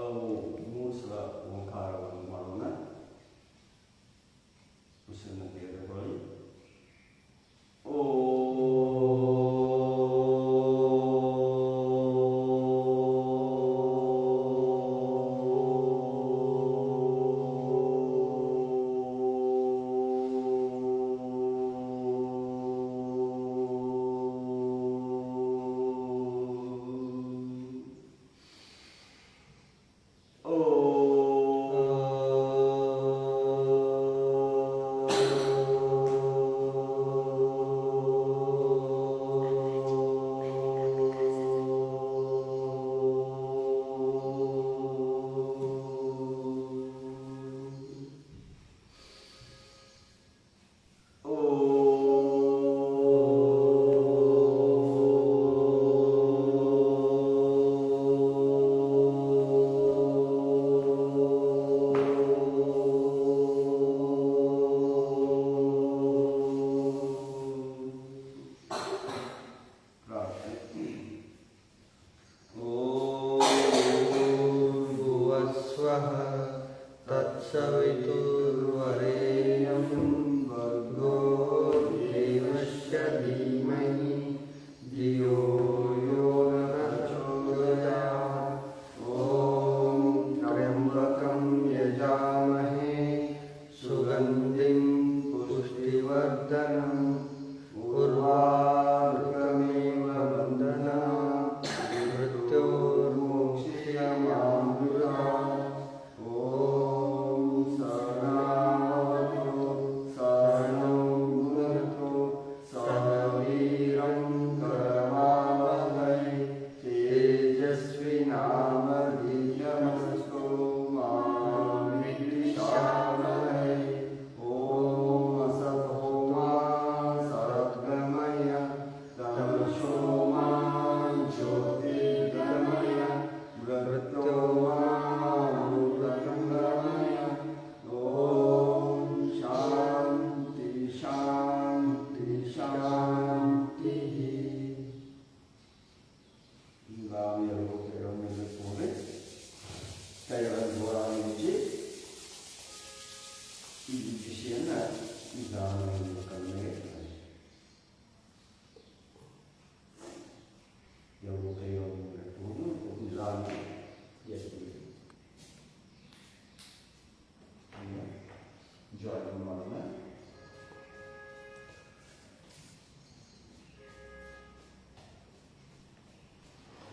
ಮೂರು ಸಲ ಓಂಕಾರವನ್ನು ಮಾಡೋಣ. ಉಸಿರನ್ನು ತೆಗೆದುಕೊಳ್ಳಿ.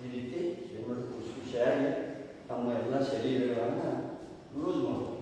ಈ ರೀತಿ ಖುಷಿಯಾಗಿ ತಮ್ಮ ಎಲ್ಲ ಶರೀರಗಳನ್ನು ಲೂಸ್ ಮಾಡೋದು.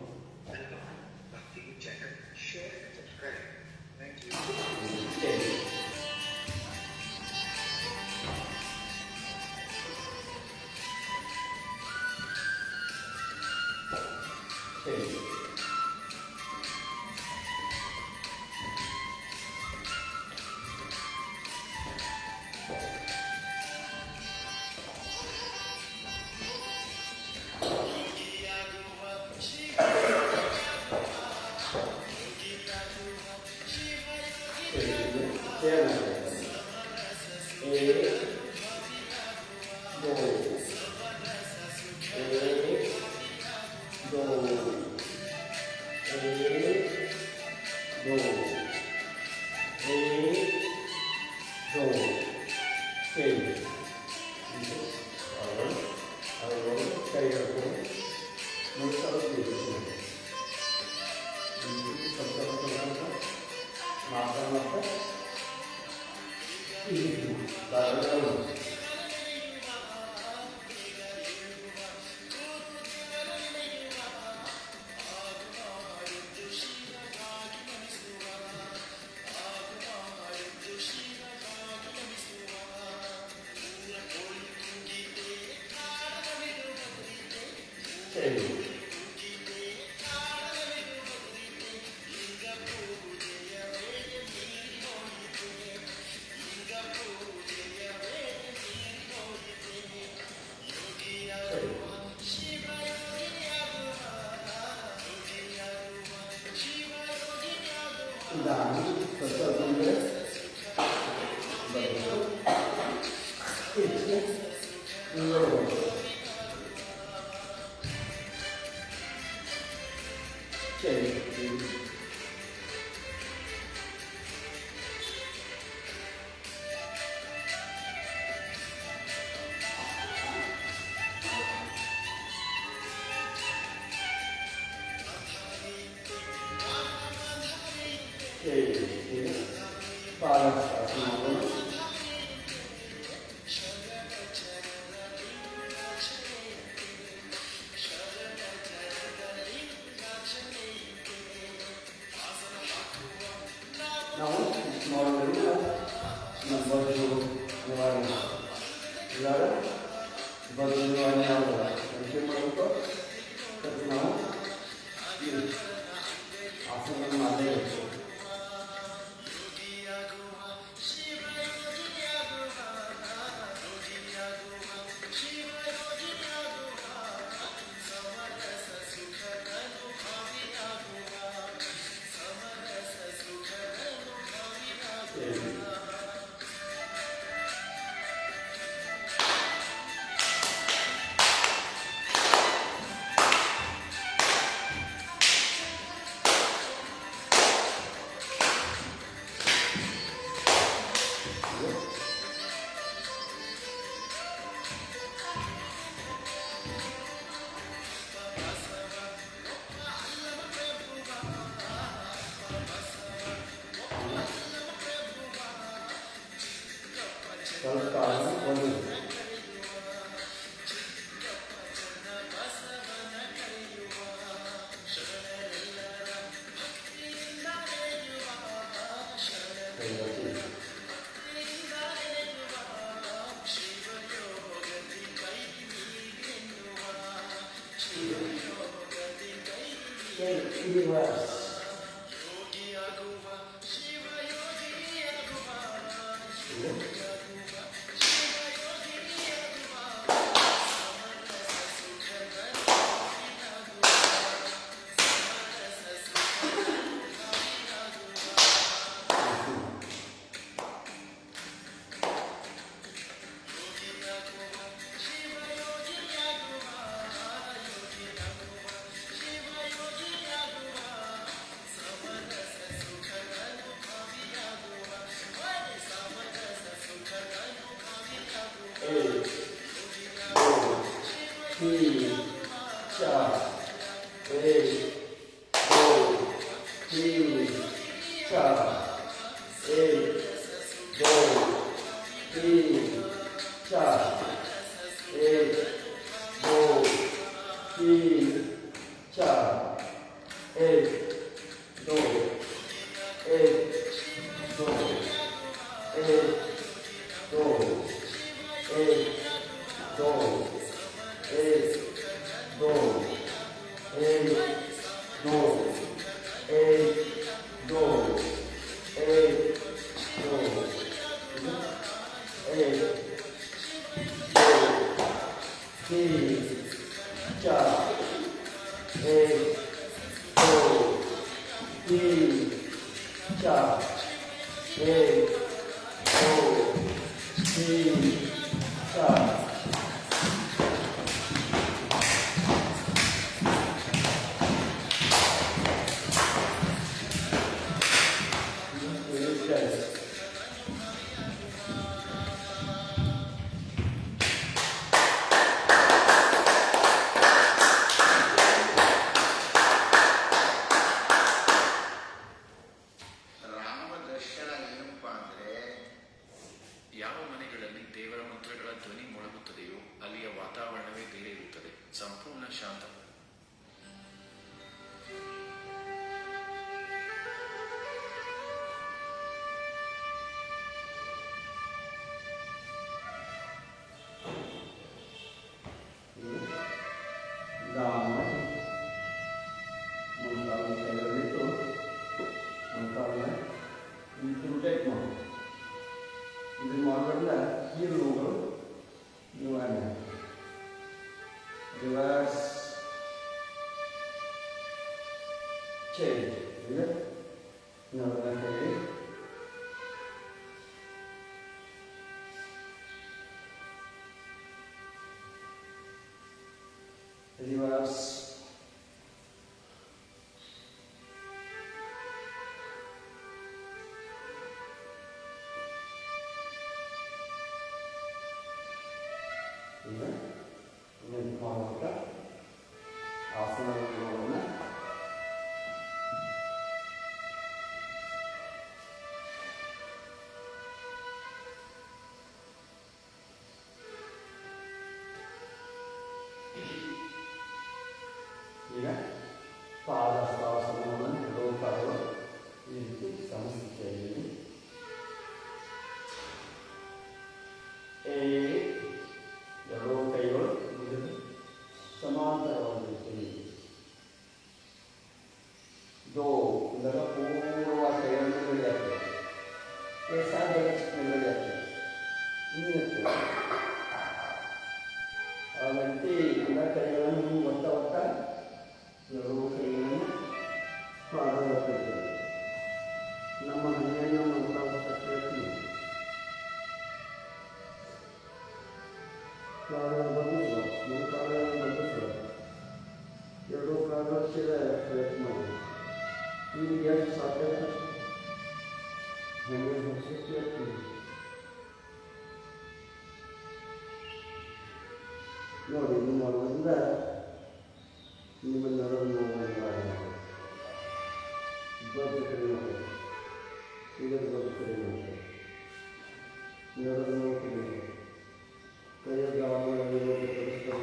change. Now, small baju warna lara baju warna lara nanti mereka terkenal di asal nama kalau sekarang waduh ini was reverse ಈಗ ಪಾದಹಸ್ತಾಸನವನ್ನು ಎರಡೂ ಕಾಲುಗಳು ಈ ರೀತಿ ಸಮಸ್ಥಿತಿಯಲ್ಲಿ ಎರಡೂ ಕೈಗಳು ಸಮಾಂತರವಾಗಿರುತ್ತವೆ. दो लगा पूरा कई निकल जाते हैं, ये सात जगह निकल जाते हैं, नहीं लगते अवंती इला कईಗಳನ್ನು ಒತ್ತಾ ಒತ್ತಾ ಎರಡು ಕೈಗಳನ್ನು ಪಾದಕ್ಕೆ ನಮ್ಮ ಮನೆಯನ್ನು ನೋಡ್ತಾ ಕೇಳ್ತೀವಿ. ಕಾಲನ್ನು ಬಂದಿಲ್ಲ, ನನ್ನ ಕಾಲನ್ನು ಬಂದಿಲ್ಲ, ಎರಡು ಕಾಲ ಶಿರ ಪ್ರಯತ್ನ ಮಾಡಿ ನಿಮಗೆ ಎಷ್ಟು ಸಾಧ್ಯ ನನಗೆ ಶಕ್ತಿ ನೋಡಿ. ನಿಮ್ಮ ಅವರಿಂದ ನಿಮ್ಮ ನರವನ್ನು ದೊಡ್ಡ ಕಡೆ ಮಾಡಿ ಇದರ ದೊಡ್ಡ ಕಡೆ ಮಾಡಿ ನರನ್ನು ಕಡೆ ಕೈಯ ಗಾಮಗಳನ್ನು ಪರಿಶ್ರಮ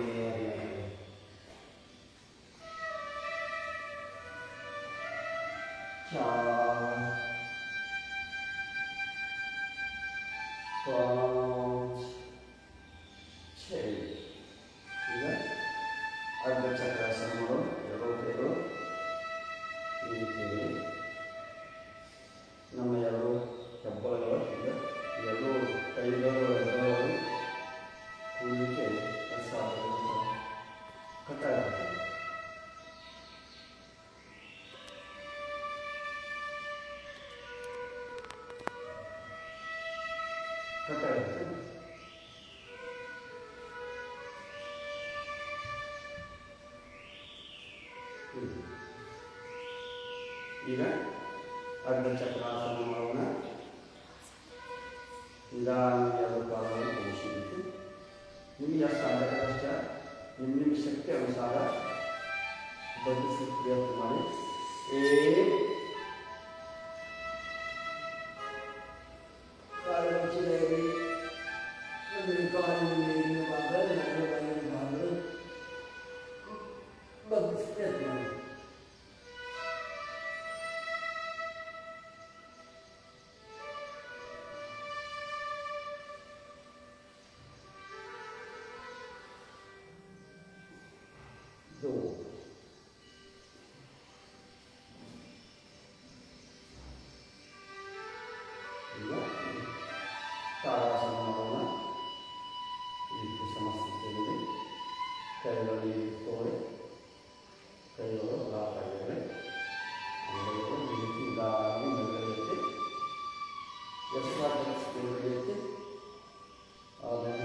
ಅರ್ಧಚಕ್ರಾಸನಗಳು ಎರಡೂ ಕೈಗಳು ಈ ರೀತಿಯಲ್ಲಿ ನಮ್ಮ ಎರಡು ಹೆಬ್ಬೆರಳುಗಳು ಎರಡೂ ಕೈಗಳು ಹೆಬ್ಬೆರಳುಗಳು ಕೂಡಲಿಕ್ಕೆ ಕಟ್ಟಾಗುತ್ತೆ. ಈಗ ಅರ್ಧಚಕ್ರಾಸನವನ್ನು ನಿಧಾನವಾಗಿ ಎರಡು ಕಾಲವನ್ನು ಕೂಡಿಸಿಬಿಟ್ಟು ನಿಮಗೆ ಎಷ್ಟು ಸಾಧ್ಯ ಕಷ್ಟ ನಿಮ್ಮ ಶಕ್ತಿ ಅನುಸಾರ ಬಗ್ಗಿಸಿ ಪ್ರಯತ್ನ ಮಾಡಿ. ತಾರಾಸನವನ್ನು ಈ ರೀತಿ ಸಮಸ್ಥಿತಿಯಲ್ಲಿ ಕೈಗಳಲ್ಲಿ ಇಟ್ಕೊಳ್ಳಿ. ಕೈಗಳು ಲಾಭಾಗಿವೆ, ಅಂಗೈಗಳು ಈ ರೀತಿ ನಿಧಾನವಾಗಿ ಮೇಲ್ಗಡೆಯುತ್ತೆ, ಎಸ್ತಿ ಆಮೇಲೆ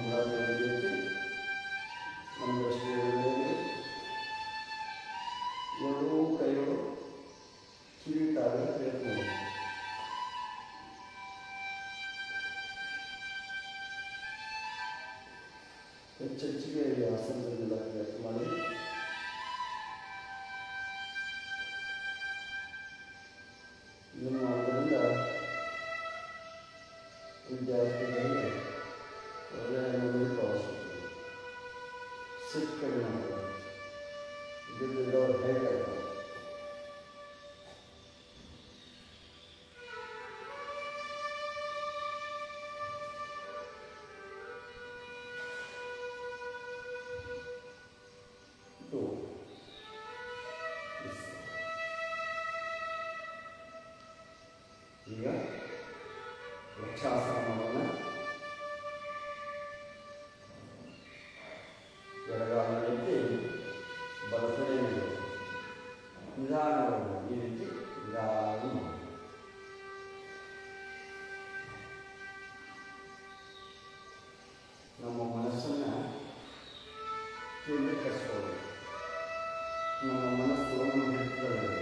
ಹೊರಗಡೆಯುತ್ತೆ, ಒಂದಷ್ಟು ಎರಡೂ ಕೈಗಳು ಕಿವಿಟಾಗ ಪ್ರಯತ್ನ ಮಾಡಿ. ಹೆಚ್ಚೆಚ್ಚಿಗೆ ಆಸನದಲ್ಲೆಲ್ಲ ಪ್ರಯತ್ನ ಮಾಡಿ. ಇದನ್ನು ಮಾಡೋದ್ರಿಂದ ವಿದ್ಯಾರ್ಥಿಗಳಿಗೆ ಒಳ್ಳೆಯ ಅನುಭವ ಸಿಗ್ತದೆ, ಸಿಟ್ಟು ಕಡಿಮೆ ಆಗ್ತದೆ, ಇದರಿಂದ ಅವ್ರು ಹೇಗಾಗ್ತದೆ. ಈಗ ವೃಕ್ಷಾಸನವನ್ನು ಎಡಗಾಲಕ್ಕೆ ಬಲಗಡೆ ನಿಧಾನವಾಗಿ ಈ ರೀತಿ ನಿಧಾನ ಮಾಡಿ. ನಮ್ಮ ಮನಸ್ಸನ್ನು ಕೇಂದ್ರೀಕರಿಸ್ಕೊಳ್ಳೋದು, ನಮ್ಮ ಮನಸ್ಸು ನಮ್ಮ ಹಿಡಿತದಲ್ಲಿ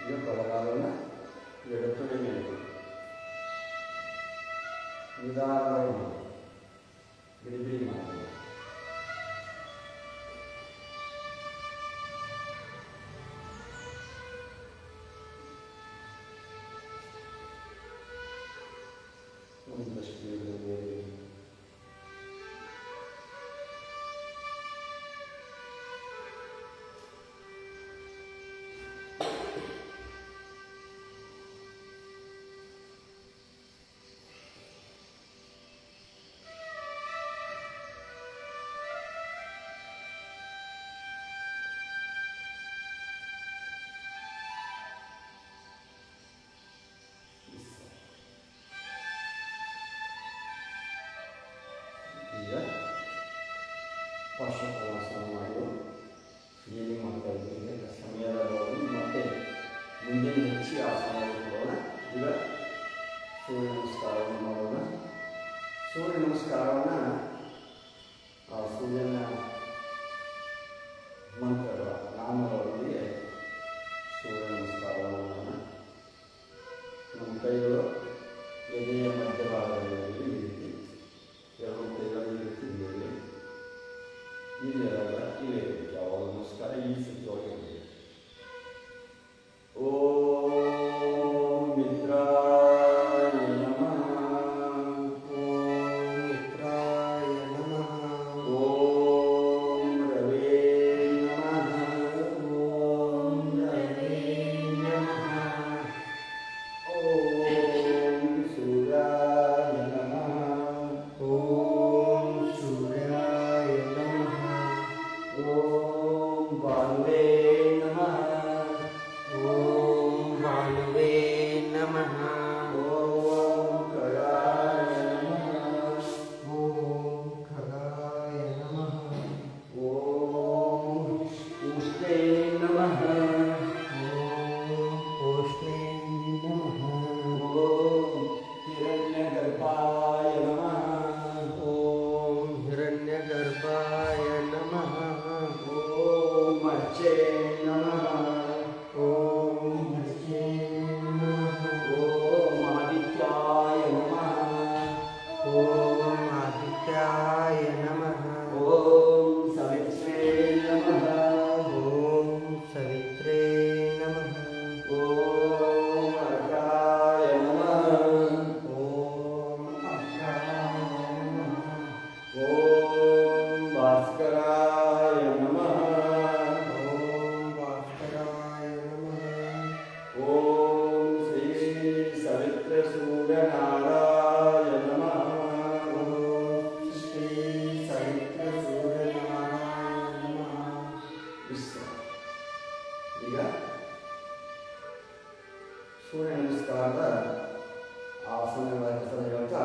ಈಗ ಬಲಗಾಲವನ್ನು ಎಡತೊಡೆ ಮೇಲೆ ನಿಧಾನವಾಗಿ ಮಾಡಿ, ಬಿಡಿ ಬಿಡಿ ಮಾಡಿ. ಒಂದಷ್ಟು ಮೇಲೆ ಪಾರ್ಶ್ವಕೋನಾಸನ ಮಾಡುವ ಏನು ಮಾಡ್ತಾ ಇದ್ದೀವಿ ಸಮಯದ ಅಭಾವದಲ್ಲಿ ಮತ್ತೆ ಮುಂದೆ ಹೆಚ್ಚಿ ಆಸನ ಇಟ್ಕೊಳ್ಳೋಣ. ಈಗ ಸೂರ್ಯ ನಮಸ್ಕಾರವನ್ನು ಮಾಡೋಣ. ಸೂರ್ಯ ನಮಸ್ಕಾರವನ್ನು ಸೂರ್ಯನ ಮಂತ್ರಗಳ ನಾಮಗಳೊಂದಿಗೆ ಸೂರ್ಯ ನಮಸ್ಕಾರವನ್ನು ಮಾಡೋಣ. ನಮ್ಮ ಕೈಗಳು ಎದೆಯ ಮಧ್ಯಭಾಗದಲ್ಲಿ ಈ ರೀತಿ, ಎರಡು ಕೈಗಳು ಈ ರೀತಿ ಇರಲಿ. ಇಲ್ಲೆಲ್ಲ ಇಲ್ಲೇ ಯಾವಾಗ ನಮಸ್ಕಾರ ಈ ಸ್ಥಿತಿಯೊಳಗೆ ಇರಲಿ. ಓಂ ಮಿತ್ರಾಯ ನಮಃ. ಓಂ ಮಿತ್ರಾಯ ನಮಃ. ಓಂ ರವೇ ನಮಃ. ಓಂ ರವೇ ನಮಃ. ಓಂ ಸೂರ್ಯಾಯ ನಮಃ. ಓಂ ಸೂರ್ಯಾಯ ನಮಃ. ಓಂ ಭಾನುವೇ ನಮಃ. ಓಂ ಭಾನುವೇ ನಮಃ. ಓಂ ಖಗಾಯ ನಮಃ. ಓಂ ಖಗಾಯ ನಮಃ. ಓಂ ಉಷ್ಣೇ ನಮಃ. ಓಂ ಉಷ್ಣೇ ನಮಃ. ಓಂ ಹಿರಣ್ಯಗರ್ಭಾಯ ನಮಃ. ಓಂ ಹಿರಣ್ಯಗರ್ಭಾಯ ನಮಃ. ಓಂ ಅರ್ಚೇ ನಮಃ. ಓಂ ಅರ್ಚೇ ನಮಃ. ಓಂ ಆದಿತ್ಯಾಯ ನಮಃ. ಓಂ ಆದಿತ್ಯಾಯ ನಮಃ. ಓಂ ಸವಿತ್ರೇ ನಮಃ. ಓಂ ಸವಿತ್ರೇ ನಮಃ. ಓಂ ಅರ್ಕಾಯ ನಮಃ. ಓಂ ಅರ್ಕಾಯ ನಮಃ. ಓಂ ಭಾಸ್ಕರಾಯ ನಮಃ. ಓಂ ಭಾಸ್ಕರಾಯ ನಮಃ. ಓಂ ಶ್ರೀ ಸವಿತ್ರ ಸೂರ್ಯನಾರಾಯ ನಮಃ. ಓಂ ಶ್ರೀ ಸವಿತ್ರ ಸೂರ್ಯನಾರಾಯ ನಮಃ. ಈಗ ಸೂರ್ಯ ನಮಸ್ಕಾರದ ಆಸನಗಳ ಹೆಸರು ಹೇಳ್ತಾ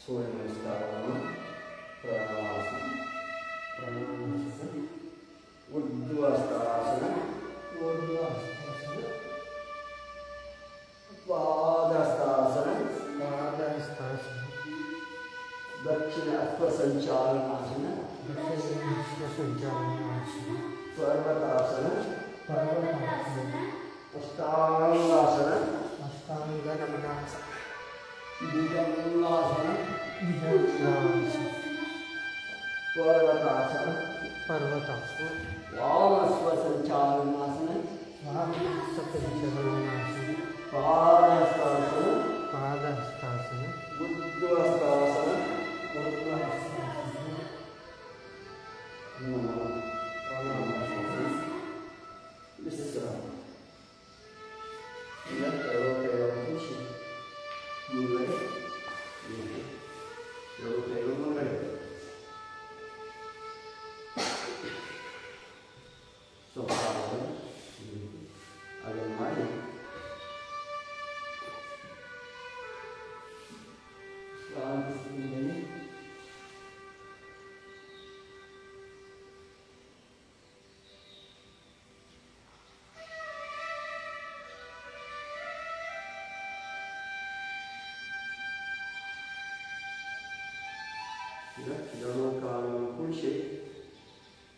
ಸೂರ್ಯ ನಮಸ್ಕಾರವನ್ನು ಪ್ರಣಾಮಾಸನ, ಪ್ರಣಾಮಾಸನ, ಉರ್ಧ್ವಹಸ್ತಾಸನ, ಊರ್ಧ್ವಹಸ್ತಾಸನ, ಪಾದಹಸ್ತಾಸನ, ಪಾದಹಸ್ತಾಸನ, ದಕ್ಷಿಣ ಅಶ್ವಸಂಚಾಲನಾಸನ, ದಕ್ಷಿಣ ಅಶ್ವಸಂಚಾಲನಾಸನ, ಪರ್ವತಾಸನ, ಪರ್ವತಾಸನ, ಅಷ್ಟಾಂಗಾಸನ, ಅಷ್ಟಾಂಗ ನಮನಾಸನ, ಭುಜಂಗಾಸನ, ಭುಜಂಗಾಸನ, ಪರ್ವತಾಸನ, ಪರ್ವತಾಸನ, ವಾಮಸ್ವಸಂಚಾಲನಾಸನ, ವಾಮಸ್ವಸಂಚಾಲನಾಸನ, ಪಾದಹಸ್ತಾಸನ, ಪಾದಹಸ್ತಾಸನ, ಉರ್ಧ್ವಹಸ್ತಾಸನ, ಉರ್ಧ್ವಹಸ್ತಾಸನ, ಪ್ರಣಾಮಾಸನ, ವಿಶ್ರಾಮ. ಈಗ ಎರಡು ಕೈಗಳನ್ನು ಮುಗಿಸಿ ಮುಂದೆ ಎರಡು ಕೈಗಳು ಮುಂದೆ ಸ್ವಲ್ಪ ಅದನ್ನು ಮಾಡಿ ಶಾಂತಿಸಿದ್ದೇನೆ. ಈಗ ಎರಡು ಕಾಲನ್ನು ಕುಡಿಸಿ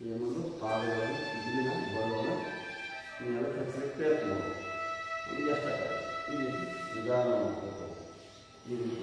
ಏನನ್ನು ಕಾಲುಗಳನ್ನು ಇಲ್ಲಿನ ಬಲವನ್ನು ನೆಲಕ್ಕೆ ಪ್ರಯತ್ನ ಮಾಡಿ. ನಿಧಾನ ಮಾಡ್ಬೇಕು. ಈ ರೀತಿ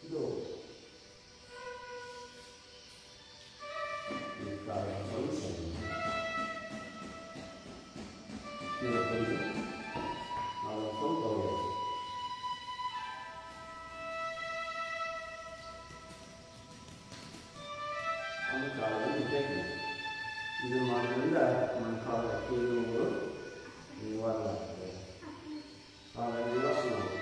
ಇದು ಈ ಕಾಲವನ್ನು ಇವತ್ತೊಂದು ನಾವು ಸ್ವಲ್ಪ ಒಂದು ಕಾಲದಲ್ಲಿ ಬೇಕು. ಇದು ಮಾಡೋದ್ರಿಂದ ನಮ್ಮ ಕಾಲ ಕೀಲುಗಳು ನಿವಾರಣೆ ಆಗ್ತದೆ. ಕಾಲ ರಿಲಾಕ್ಸ್ ಮಾಡಿ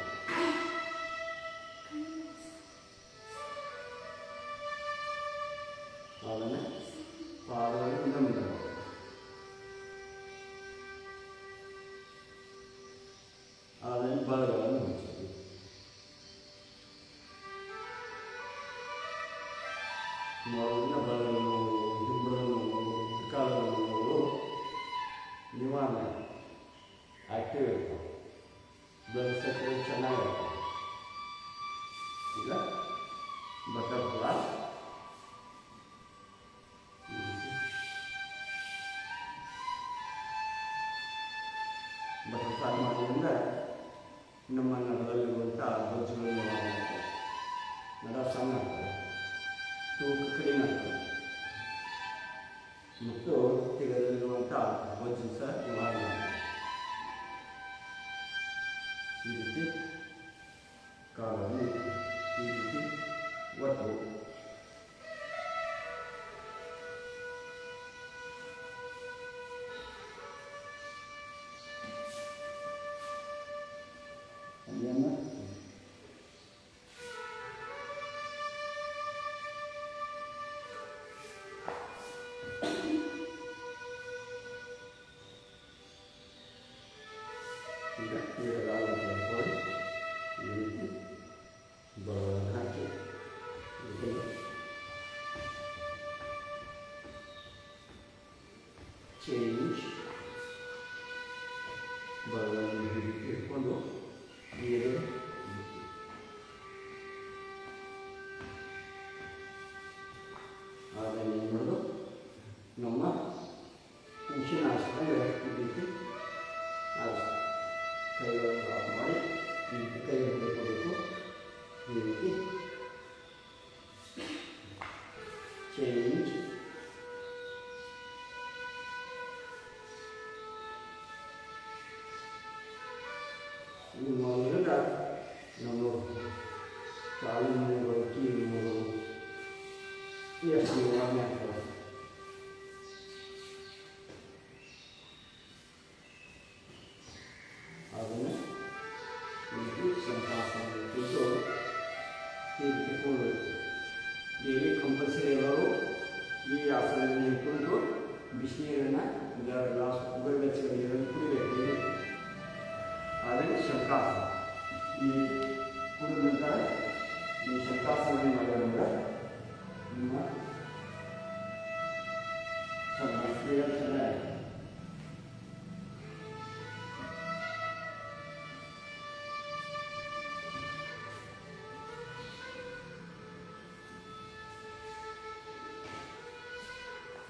ಅದನ್ನು ಪಾದವನ್ನು ಗಮನಿಸಬಹುದು. ಅದನ್ನು ಬಲಗಳನ್ನು ಮುಚ್ಚಿ ಮೊದಲಿನ ಬಲಗಳು, ಹಿಂಬಲಗಳು, ಕಾಲಗಳು ನಿವಾರಣೆ ಆಕ್ಟಿವ್ ಇರ್ತವೆ. ಬ್ಲಡ್ ಸರ್ಕ್ಯುಲೇಷನ್ ಚೆನ್ನಾಗಿರ್ತವೆ. ಈಗ ಬಟರ್ಫ್ಲೈ ಬಟರ್ಫ್ಲೈ ಮಾಡೋದ್ರಿಂದ ನಮ್ಮ ನರದಲ್ಲಿರುವಂಥ ಬೊಜ್ಜುಗಳು ನಿವಾರಣೆ ಆಗ್ತದೆ. ನರ ಸಣ್ಣ ಆಗ್ತದೆ, ತೂಕ ಕಡಿಮೆ ಆಗ್ತದೆ ಮತ್ತು ದೇಹದಲ್ಲಿರುವಂಥ ಬೊಜ್ಜು ಸಹ ನಿವಾರಣೆ ಆಗ್ತದೆ. ಈ ರೀತಿ ಕಾಲನ್ನು ಈ ರೀತಿ ಒತ್ತು ಅದನ್ನು ಈಗ ಏಳಾಗುತ್ತೆ ಹೋಗಿ ಈ ರೀತಿ ಬಲವನ್ನು ಹಾಕಿ ಚೇಂಜ್ ಬಲವನ್ನು ಹಿಡ್ಕೊಂಡು ನೀರು ಆಮೇಲೆ ಏನು ಮಾಡೋದು, ನಮ್ಮ ಉಸಿರಿನ ಆಸನ ಈ ರೀತಿ ಕೈಗಳನ್ನು ಆಫ್ ಮಾಡಿ ಈ ರೀತಿ ಕೈ ಹಿಡಿದುಕೋಬೇಕು. ಈ ರೀತಿ ಚೇಂಜ್ ಇದು ಮಾಡೋದ್ರಿಂದ ನಮ್ಮ ಕಾಲು ನೋವುಗಳು, ಕೀಲು ನೋವುಗಳು ಎಷ್ಟು ನಿವಾರಣೆ ಆಗ್ತವೆ. ಅದನ್ನು ಈ ರೀತಿ ಶಂಖಾಸನ ಕೂತು ಈ ರೀತಿ ಕೂಡಬೇಕು. ಡೈಲಿ ಕಂಪಲ್ಸರಿ ಎಲ್ಲರೂ ಈ ಆಸನದಲ್ಲಿ ಕುಳಿತು ಬಿಸಿನೀರನ್ನು ಗ್ಲಾಸ್ ಬೆಚ್ಚಗೆ ನೀರನ್ನು ಕುಡಿಬೇಕು. ಅದನ್ನು ಶಂಖಾಸನ. ಈ ಕುಡಿದ ನಂತರ ಈ ಶಂಖಾಸನ ಮಾಡೋದ್ರಿಂದ ನಿಮ್ಮ ಕ್ರಿಯೆ ಚೆನ್ನಾಗಿ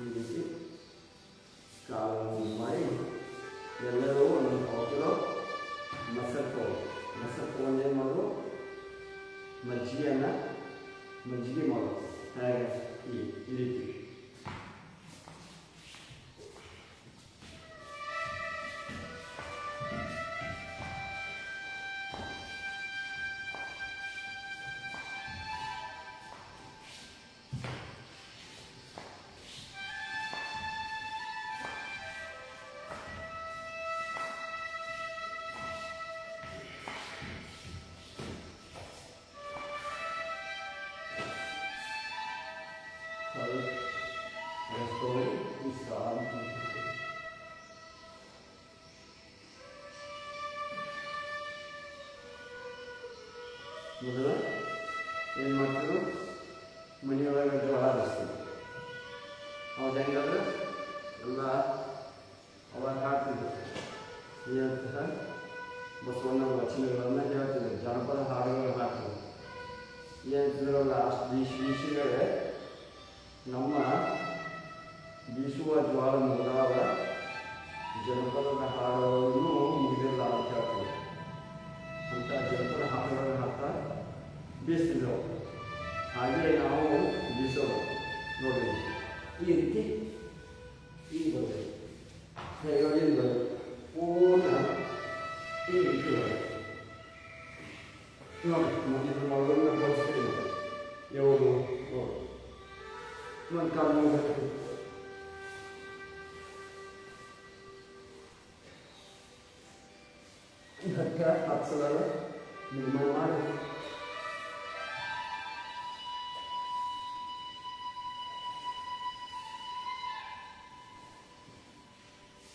ಈ ರೀತಿ ಕಾಲನ್ನು ಮಾಡಿ ಎಲ್ಲರೂ ಒಂದೊಂದು ಪಾಕಿರೋ ಮೊಸರು ತೊಗೊಂಡು ಏನು ಮಾಡೋದು, ಮಜ್ಜಿಗೆ ಮಾಡೋದು. ಹಾಗೆ ಈ ರೀತಿ ಮೊದಲು ಏನು ಮಾಡ್ತೀವಿ, ಮನೆಯೊಳಗೆ ಜೋಳ ಹರಿಸ್ತೀವಿ. ಅವಾಗ ಹೆಂಗಂದ್ರೆ ಎಲ್ಲ ಅವಾಗ ಹಾಡ್ತಿದ್ರು ಏನಂತ ಬಸವಣ್ಣ ವಚನಗಳನ್ನು ಹೇಳ್ತಿದ್ರು, ಜಾನಪದ ಹಾಡುಗಳು ಹಾಡ್ತಿದ್ರು. ಏನಂತಿದ್ರಲ್ಲ ಅಷ್ಟು ಬೀಸಿಗಳೇ ನಮ್ಮ ಬೀಸುವ ಜ್ವಾಲ ಮೊದಲಾದ ಜನಪದದ ಹಾಡುಗಳನ್ನು ಮುಗಿದಿಲ್ಲ ಅಂತ ಹೇಳ್ತೀವಿ. ಅಂಥ ಜನಪದ ಹಾಡುಗಳನ್ನು ಹಾಕ್ತಾ ಬೀಸ್ತಿದ್ರು. ಹಾಗೆ ನಾವು ಬೀಸೋದು ನೋಡಿ ಈ ರೀತಿ ಈಗ ಬರ್ತದೆ, ಹೇಗೆ ಬರ್ತದೆ ಪೂರ್ಣ ಈ ರೀತಿ ಬರ್ತದೆ ನೋಡಿ. ಇದ್ರ ಮೊದಲನ್ನ ಬಳಸ್ತೀವಿ ಯಾವುದು ನೋಡಿ ಒಂದು ಕಾಲ ನೋಡ್ಬೇಕು. ಇದಕ್ಕೆ ಹತ್ಸಲ ನಿರ್ಮಾಣ ಮಾಡಿ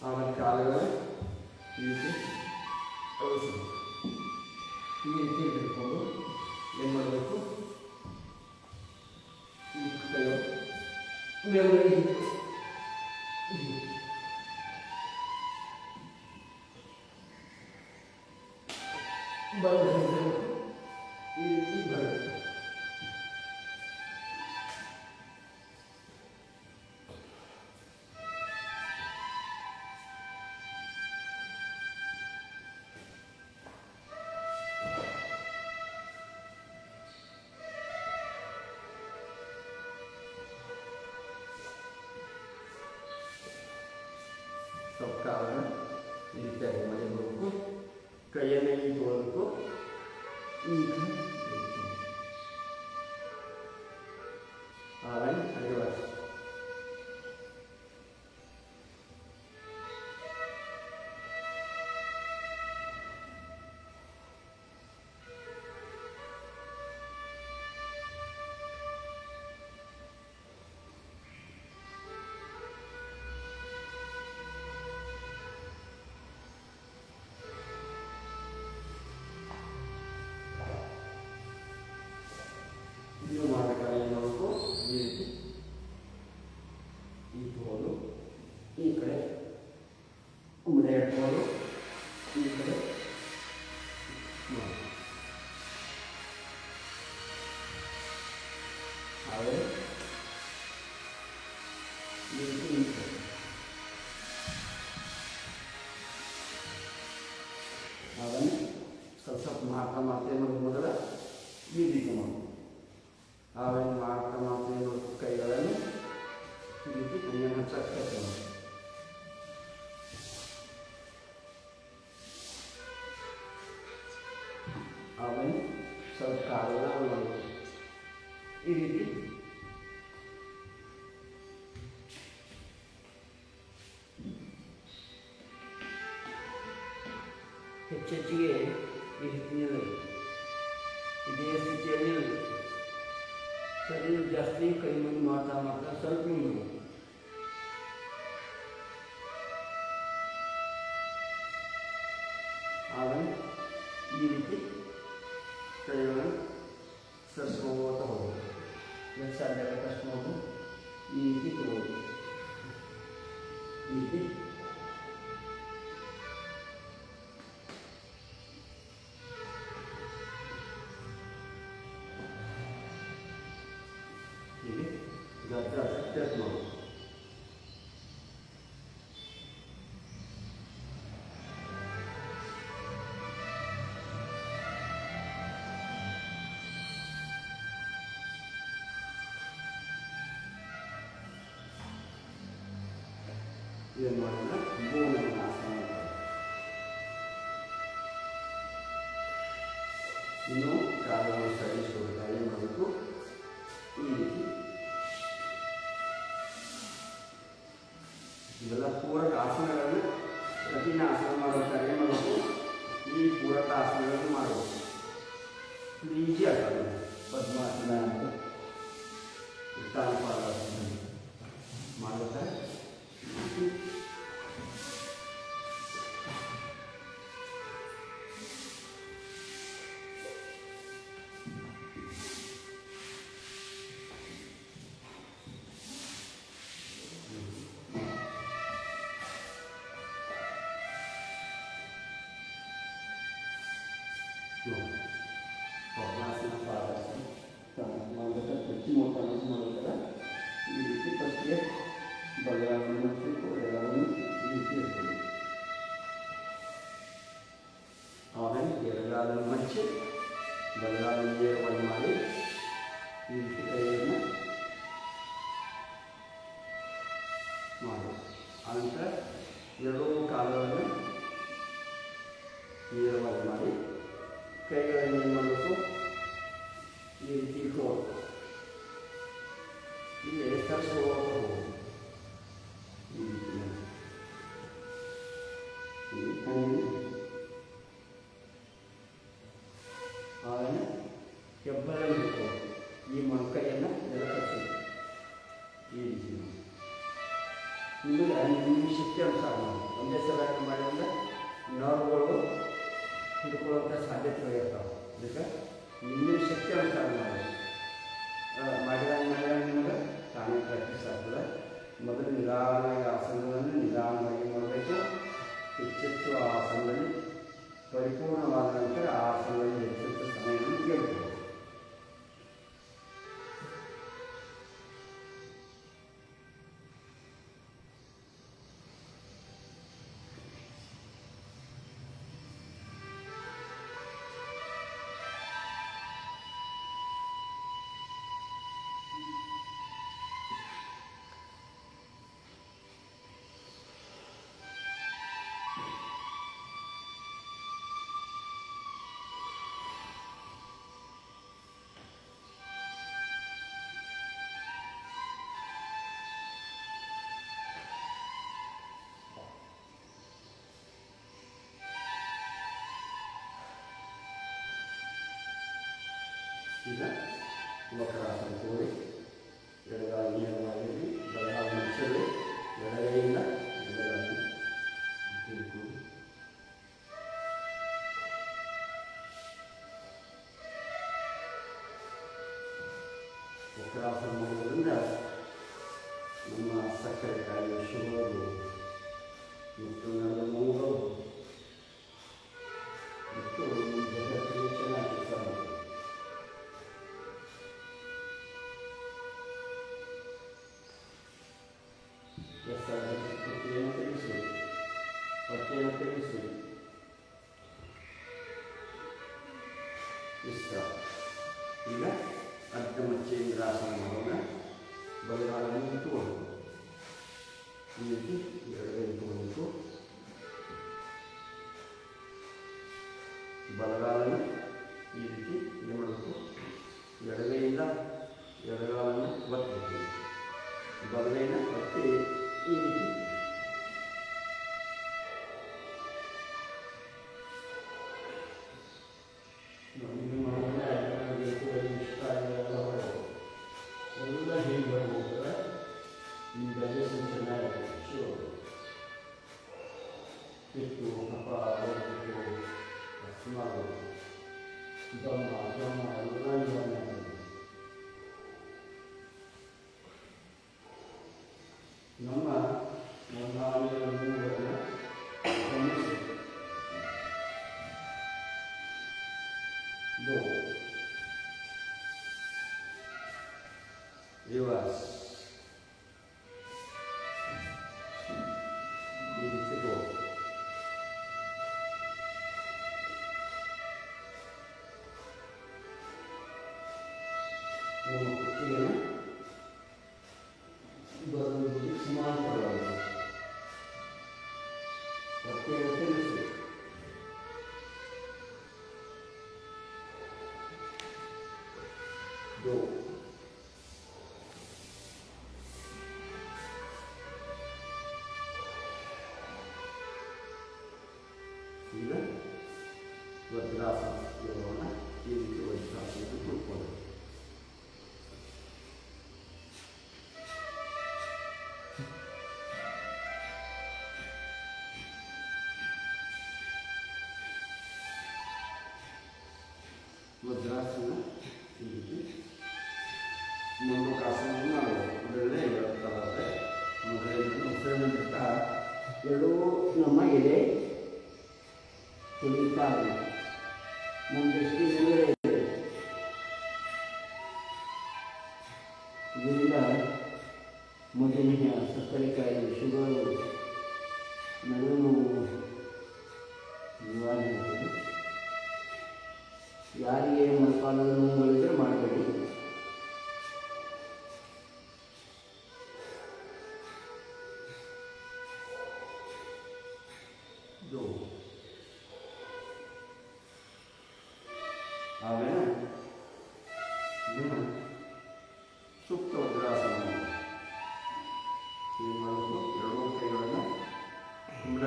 ಆಮೇಲೆ ಕಾಲುಗಳ ಈ ರೀತಿ ಕಳಿಸೋದು. ಈ ರೀತಿ ಇಟ್ಕೊಂಡು ಏನು ಮಾಡಬೇಕು, ಈ ಕೈ ಮೇಲ್ಗಡೆ ಬರಬೇಕು, ಈ ರೀತಿ ಬರಬೇಕು. ಸ್ವಲ್ಪ ಕಾಲನ್ನು ಈ ರೀತಿಯಾಗಿ ಮಾಡಬೇಕು. ಕೈಯನ್ನು ಈಗ ತೊಗೊಳ್ಬೇಕು. ಈಗ ಆಮೇಲೆ ಅಡಿವಾಸ ಇದು ಮಾಡಬೇಕಾದ್ರೆ ಏನು ಮಾಡಬೇಕು, ಈ ರೀತಿ ಇಟ್ಕೊಂಡು ಈ ಕಡೆ ಮುಂದೆ ಇಟ್ಕೊಂಡು ಈ ಕಡೆ ಆಮೇಲೆ ಈ ರೀತಿ ನಿಂತ್ಕೊಳ್ಳಿ. ಅದನ್ನು ಸ್ವಲ್ಪ ಸ್ವಲ್ಪ ಮಾಡ್ತಾ ಮಾಡ್ತಾ ಏನು ಮೊದಲ ಈ ರೀತಿ ಮಾಡಿ ಆಮೇಲೆ ಮಾಡ್ತಾ ಮಾಡ್ತಾ ಏನು ಕೈಗಳನ್ನು ಈ ರೀತಿ ಕೈಯನ್ನು ಚಕ್ಕತ್ತೆ ಮಾಡಿ ಆಮೇಲೆ ಸ್ವಲ್ಪ ಕಾಲುಗಳನ್ನು ಮಾಡಬೇಕು ಈ ರೀತಿ. ಹೆಚ್ಚೆಚ್ಚಿಗೆ ಈ ರೀತಿ ನಿಲ್ಲಬೇಕು, ಇದೇ ಸ್ಥಿತಿಯಲ್ಲಿ ನಿಲ್ಲಬೇಕು. ಸರಿ ಜಾಸ್ತಿ ಕೈ ಮುಂದೆ ಮಾಡ್ತಾ ಮಾಡ್ತಾ ಸ್ವಲ್ಪ ನಿಲ್ಲಬೇಕು. ಆಮೇಲೆ ಈ ರೀತಿ ಕೈಗಳನ್ನು ಸರಿಸ್ಕೋತ ಹೋಗೋದು. ಎಷ್ಟು ಸಾಧ್ಯ ಆಗುತ್ತೆ ಅಷ್ಟು ಹೋಗಿ ಈ ರೀತಿ ತಗೋದು. ಈ ರೀತಿ ಹೀಗೆ ಜಾಸ್ತಿ ಟೆಸ್ಟ್ ಮಾಡೋದು. ಏನು ಮಾಡೋಣ, ಬೋನನ್ನು ಆಸನ ಮಾಡ್ತಾರೆ. ಇನ್ನು ಕಾಲವನ್ನು ಸರಿಸ್ಕೊಳ್ತಾ ಏನು ಮಾಡಬೇಕು, ಈ ರೀತಿ ಇವೆಲ್ಲ ಪೂರಕ ಆಸನಗಳನ್ನು ಪ್ರತಿದಿನ ಆಸನ ಮಾಡೋಕ್ಕಾಗಿ ಏನು ಮಾಡಬೇಕು, ಈ ಪೂರಕ ಆಸನಗಳನ್ನು ಮಾಡಬೇಕು. ಇದು ಈಜಿ ಆಗ್ತದೆ. ಪದ್ಮಾಸನ ಅಂತ ಉತ್ತಾನಪಾದಾಸನ ಮಾಡುತ್ತಾರೆ. ಮಾಡಿ. ಆನಂತರ ಎರಡೂ ಕಾಲುಗಳನ್ನು ನೇರವಾಗಿ ಮಾಡಿ ಕೈಗಳನ್ನು ಏನು ಮಾಡಬೇಕು, ಈ ರೀತಿ ಇಟ್ಕೋಬೇಕು. ಇಲ್ಲಿ ತರಿಸ್ಕೋಬೇಕು ಹೋಗೋದು ಈ ರೀತಿ ಆಮೇಲೆ ಹೆಬ್ಬೆರಳು ಇಟ್ಕೋಬೇಕು. ಈ ಮೊಣಕೈಯನ್ನು ನೆಲಕರಿಸಿ ಈ ರೀತಿ ನಿಮಗೆ ನಿಮ್ಮ ಶಕ್ತಿ ಅನುಸಾರ ಮಾಡಿ. ಒಂದೇ ಸಲ ಮಾಡಿದ್ರೆ ನರ್ವ್ಗಳು ಹಿಡ್ಕೊಳ್ಳೋಂಥ ಸಾಧ್ಯತೆಗಳು ಇರ್ತಾವೆ. ಅದಕ್ಕೆ ನಿಮ್ಮ ಶಕ್ತಿ ಅನುಸಾರ ಮಾಡಿದಾಗ ನಿಮಗೆ ತಾನೇ ಪ್ರಾಕ್ಟೀಸ್ ಆಗ್ತದೆ. ಮೊದಲು ನಿಧಾನವಾಗಿ ಆಸನಗಳನ್ನು ನಿಧಾನವಾಗಿ ಮಾಡಬೇಕು. ಹೆಚ್ಚೆಚ್ಚು ಆಸನದಲ್ಲಿ ಪರಿಪೂರ್ಣವಾದ ನಂತರ ಆ ಆಸನದಲ್ಲಿ ಹೆಚ್ಚೆಚ್ಚು ಸಮಯವನ್ನು ಕೇಳಬೇಕು. ಈಗ ವಕ್ರಾಸನ ಕೂಡಿ ಎಡಗಾಲ ನೇರವಾಗಿರಲಿ, ಬಲಗಾಲ ಮಡಿಸಲು ಎಡಗೈಯಿಂದ ಎಡಗಾಲ ತಿರುಗಿ ವಕ್ರಾಸನ ಮಾಡೋದ್ರಿಂದ ನಮ್ಮ ಸಕ್ಕರೆ ಕಾಯಿಲೆ, ಶುಗರು ಮತ್ತು ನನ್ನ ನೋವು ಮತ್ತು ದೇಹಕ್ಕೆ ಚೆನ್ನಾಗಿ ಕೆಲಸ ಮಾಡ್ತದೆ. ಹೊಟ್ಟೆಯನ್ನು ತೆಗೆಸಿ ಇಷ್ಟ. ಈಗ ಅರ್ಧಮಚ್ಚೇಂದ್ರಾಸನ ಮಾಡೋಣ. ಬಲಗಾಲನ್ನು ಇಟ್ಟುಕೊಳ್ಳೋದು ಈ ರೀತಿ ಎಡಗೈ ಇಟ್ಟುಕೊಳ್ಳಬೇಕು. ಬಲಗಾಲನ್ನು ಈ ರೀತಿ ಏನು ಮಾಡಬೇಕು, ಎಡಗೈಯಿಂದ ಎಡಗಾಲನ್ನು ಒತ್ತಬೇಕು. ಬಲಗೈನ ಒತ್ತಿ ಈ ರೀತಿ ಎಲ್ಲ ಹೇಗೆ ಬರ್ಬೋದ್ರೆ ಈ ಡೈಜೆಷನ್ ಚೆನ್ನಾಗಿರುತ್ತೆ. ಹಿಟ್ಟು ಕಪ ಹಿಟ್ಟು ಸುಮಾರು ದಮ್ಮ ಎಲ್ಲ ನಿವಾರಣೆ ಆಗ್ತದೆ. ನಮ್ಮ ನಾಲಿನ ಮೂಗನ್ನು ಗಮನಿಸಿ. ರಿವರ್ಸ್ ಈ ರೀತಿ ಗೋ. ಕುತ್ತಿಗೆಯನ್ನು ಬದಲು ಸಮಾಂತರವಾಗಿ ಹೊಟ್ಟೆಯನ್ನು ತಿನ್ನಿಸಿ. ಗೋ. ಈಗ ವಜ್ರಾಸನಕ್ಕೆ ಬರೋಣ. ಈ ರೀತಿ ವಜ್ರಾಸನಕ್ಕೆ ಕೂತ್ಕೊಳ್ಳಿ. ವಜ್ರಾಸನ ಈ ರೀತಿ ಮುಂದೋಕಾಸನವನ್ನು ಮಾಡಬೇಕು. ಇದರಲ್ಲೇ ಹೇಳ್ತಾರೆ ಮೊದಲನೇ ಉಸಿರನ್ನು ಬಿಟ್ಟ ಎರಡೂ ನಮ್ಮ ಎದೆ ತುಳಿತಾರೆ. ನಮ್ಮ ದೃಷ್ಟಿ ಮೇಲೆ ಇದೆ. ಇದರಿಂದ ಮಧುಮೇಹ, ಸಕ್ಕರೆ ಕಾಯಿಲೆ, ಶುಗರು, ನಡುವು ನಿವಾರಣೆ ಆಗ್ತದೆ. ಯಾರಿಗೆ ಮೊಣಕಾಲದ ನೋವುಗಳಿದ್ರೆ ಮಾಡಬೇಡಿ. 2 ಆಮೇಲೆ ಸೂಕ್ತ ವಜ್ರಾಸನ ಏನು ಮಾಡಬೇಕು ಎರಡೂ ಕೈಗಳನ್ನು ಹಿಂಬಡ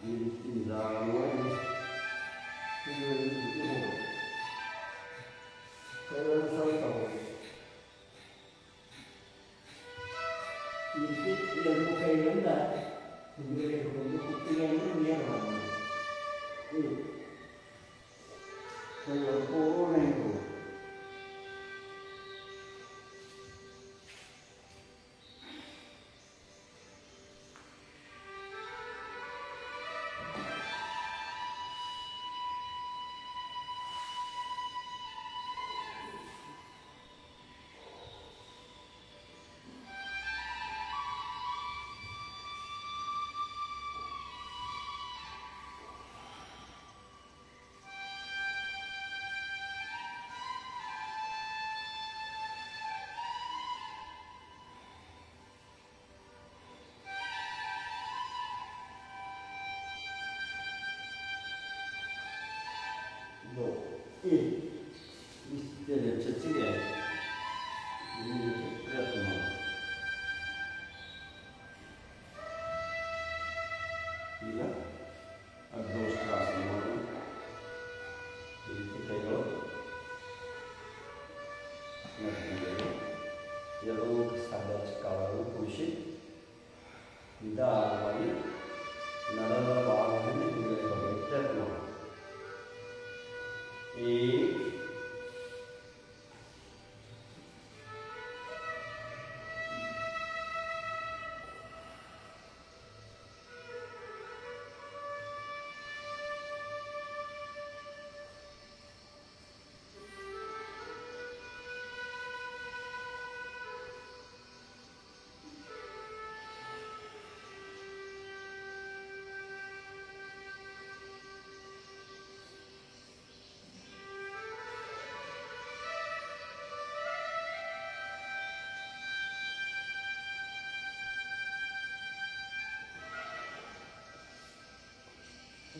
ಈ ರೀತಿ ನಿಧಾನವಾಗಿ ಕೈಗಳನ್ನು ಸವಿತಾ ಹೋಗಿ ಈ ರೀತಿ ಎರಡು ಕೈಗಳಿಂದ ಹಿಂದೆ ಬಂದು ಕುತ್ತಿಗೆಯನ್ನು ನೇರ ಮಾಡಬಹುದು ಕೈಗಳು ಪೂರ್ಣ ಇಟ್ಟು e delle cecchine ಪ್ರಯತ್ನ ಈಗ ಅರ್ಧೋಷ್ಟ್ರಾಸನ ಮಾಡಿ ಈ ರೀತಿ ಕೈಗಳು ಎರಡೂ ಸಾಧ್ಯ ಕಾಲನ್ನು ಕುಡಿಸಿ ನಿಧಾನವಾಗಿ ನಡದ ಭಾಗವನ್ನು ಹಿಂದೆ ಬರಲಿಕ್ಕೆ ಪ್ರಯತ್ನ ಮಾಡಿ एक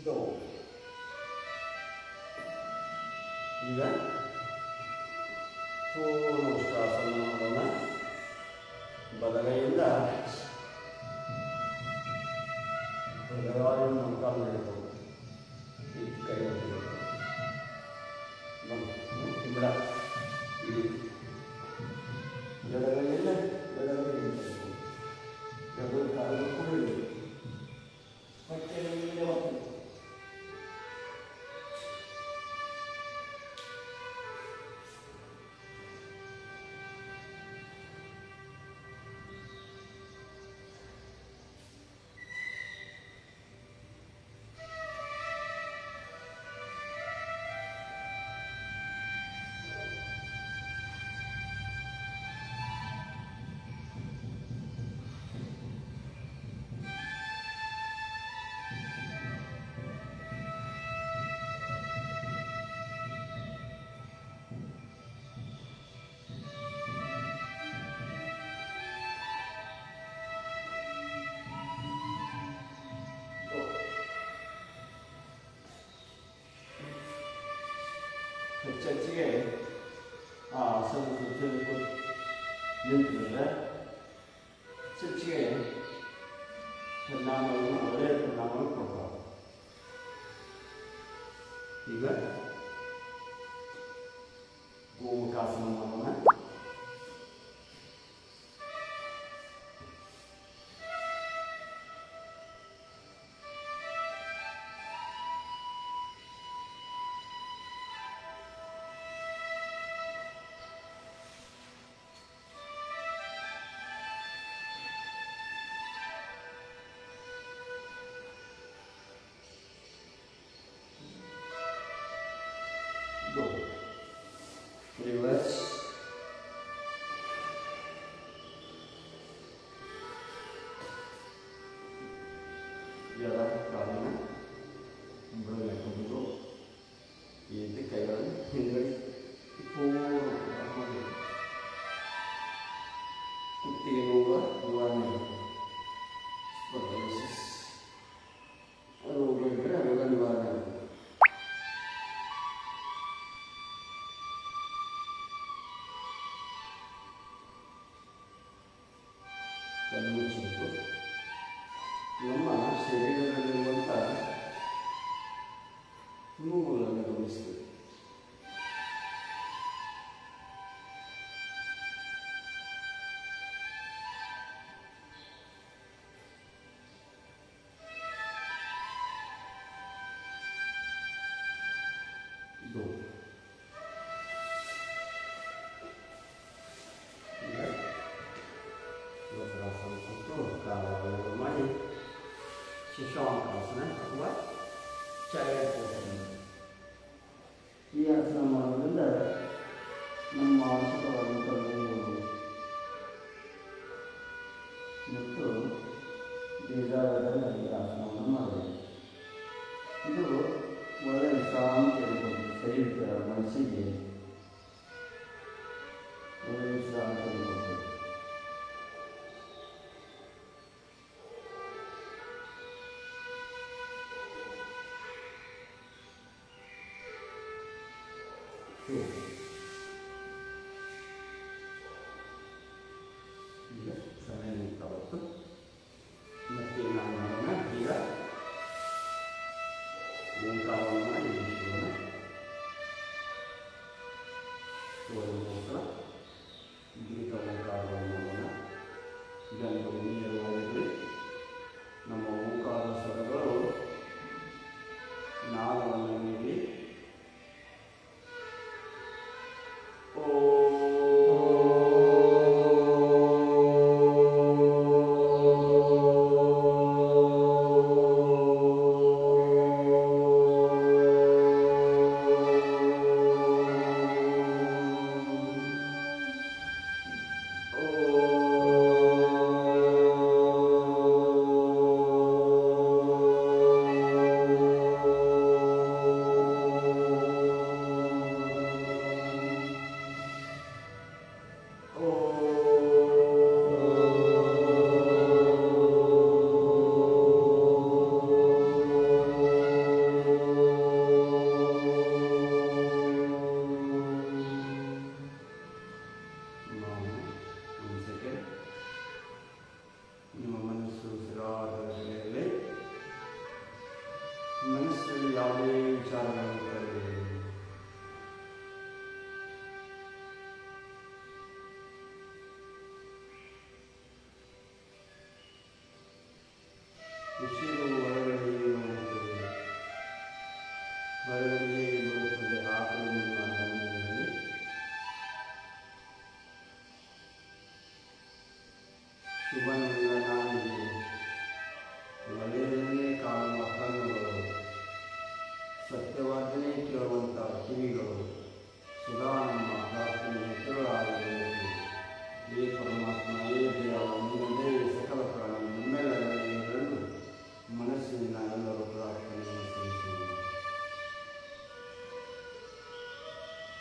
どうಈಗ ಪೂರ್ಣ ಉಷ್ಟ್ರಾಸನ ಮಾಡೋಣ. ಬಲಗೈಯಿಂದ ಬಲಗಾಲಿನ ಮೊಣಕಾಲು ಹಿಡಿದು ಈ ಕೈ ಹಿಡಿದು ಹಿಮ್ಮಡ ಇಡಿ ಎಡಗೈಯಿಂದ ಎಡಗೈ ಹಿಡಿದು ಎಡಗೈ ಕಾಲು ಕೂಡ ಹಿಡಿದು ಮತ್ತೆ ಚರ್ಚಿಗೆ ಆ ಆಸನ ಸುತ್ತಲೂ ನಿಂತಿದ್ರೆ ಚರ್ಚಿಗೆ ಪರಿಣಾಮವನ್ನು ಒಳ್ಳೆಯ ಪರಿಣಾಮವನ್ನು ಕೊಡ್ತಾರೆ. ಈಗ ಗೋಮುಖಾಸನ ಮಾಡೋಣ. Go. Reverse. ಎಡ ಕಾಲಿನ ಮುಂಬಳಿ ಹಾಕಿಕೊಂಡು ಈ ರೀತಿ ಕೈಗಳನ್ನು ಹಿಂಗಡಿ ಪೂರ್ಣ ಕುತ್ತಿಗೆ ನೋವು ನಿವಾರಣೆ. ಕಣ್ಣು ಮುಚ್ಚಬೇಕು. ನಮ್ಮ ಶರೀರದಲ್ಲಿರುವಂಥ ನೋವುಗಳನ್ನು ಗಮನಿಸಬೇಕು. ಮಾಡಿ ಶಶಾಂಕಾಸನ ಅಥವಾ ಚೈಲ್ಡ್ ಪೋಷನ್. ಈ ಆಸನ ಮಾಡೋದ್ರಿಂದ ನಮ್ಮ ಮಾನಸಿಕವಾದಂಥ ನೋವುಗಳು ಮತ್ತು ಬೇಜಾರಾದಾಗ ಈ ಆಸನವನ್ನು ಮಾಡಬೇಕು. ಇದು ಒಳ್ಳೆಯ ವಿಶ್ರಾಂತಿ ಇರಬಹುದು. ಶರೀರದ ಮನಸ್ಸಿಗೆ ಒಳ್ಳೆಯ ವಿಶ್ರಾಂತಿ ಇರಬಹುದು. ಈಗ ಸಮಯ ನಿಂತಾವತ್ತು ಮತ್ತೆ ನಾವು ಮಾಡೋಣ. ಈಗ ಓಂಕಾರವನ್ನು ಮಾಡಿ ನಿಲ್ಲಿಸೋಣ. ಸೋದರ ಗೀತ ಓಂಕಾರವನ್ನು ಮಾಡೋಣ. ಇದನ್ನು ನೀರು ನಮ್ಮ ಓಂಕಾರ ಸ್ವರಗಳು ನಾದವನ್ನು ನೀಡಿ ಮನಸ್ಸಲ್ಲಿ ಯಾವುದೇ ವಿಚಾರಗಳನ್ನು ತರಬೇಡಿ. ಉಸಿರು ಹೊರಗಡೆಯೇ ಬರುತ್ತದೆ, ಹೊರಗಡೆಯೇ ಬರುತ್ತದೆ. ಆ ಕಡೆ ನಿಮ್ಮ ಗಮನದಲ್ಲಿ ಶುಭನಿಲ್ಲ ನಾನಿದೆ. ಒಳ್ಳೆಯದನ್ನೇ ಕಾಣುವ ಕಣ್ಣುಗಳು, ಸತ್ಯವಾದನೇ ಕೇಳುವಂಥ ಕಿವಿಗಳು, ಸದಾ ನಮ್ಮ ಪ್ರಾರ್ಥನೆ ತಿರುಳಾಗಬೇಕು. ಏ ಪರಮಾತ್ಮ, ಏ ದೇವ, ನಿನ್ನದೇ ಸಕಲ ಪ್ರಾಣಿ ನಮ್ಮೆಲ್ಲರನ್ನು ಮನಸ್ಸಿನ ಎಲ್ಲರೂ ಪ್ರಾರ್ಥನೆಯನ್ನು ಸಲ್ಲಿಸುವುದು.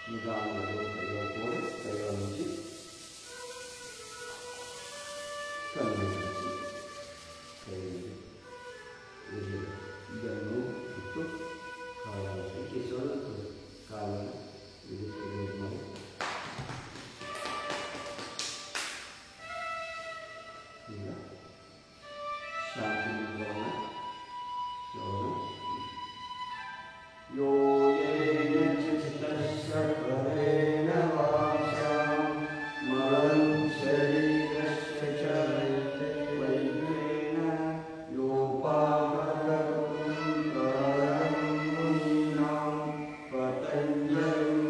ನಿಧಾನಗಳು ಕೈಯ ಕೋರಿ ಕೈಗಳ ಮುಚ್ಚಿ ಕಣ್ಣು ಮುಚ್ಚಿ ಕೈ ಇದನ್ನು ಬಿಟ್ಟು ಕಾಲನ್ನು ಸಂಕೇಶ್ವರ ಕಾಲನ್ನು ಇದು ಮಾಡಿ ಈಗ ಶಾಂತಿ ಮಂತ್ರವನ್ನು ಯೋ ಚಿತ್ತೇನ ವಾಚ್ಯಾಂ ಮರಂ ಶರೀರಸ್ಯ ಚ ವೈದ್ಯೇನ ಯೋಪಾಕರಂ ಕಾರಣಂ ಮುನೀನಾಂ ಪತಂಜಲಿಂ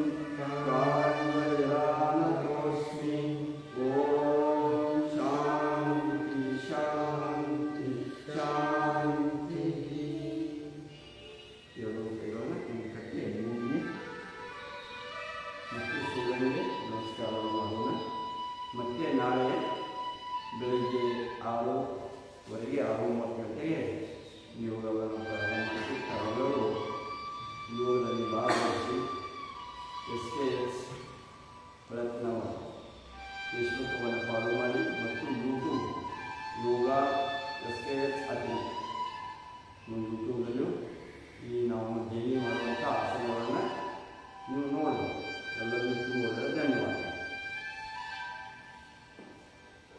ಕಾಲಯಾನತೋಸ್ಮಿ. ಓಂ ಶಾಂತಿ ಶಾಂತಿ ಶಾಂತಿ. ಎರಡು ಕೈಗಳನ್ನು ಹಿಂದೆ ಕಟ್ಟಿ ಮೂಗಿಗೆ ಮತ್ತು ಸೂರ್ಯನಿಗೆ ನಮಸ್ಕಾರವನ್ನು ಮಾಡೋಣ. ಮತ್ತೆ ನಾಳೆ ಬೆಳಗ್ಗೆ 6:30 6:30 ಗಂಟೆಗೆ ಯೋಗವನ್ನು ಪ್ರಾರಂಭ ಮಾಡಿ ತಾವೆಲ್ಲರೂ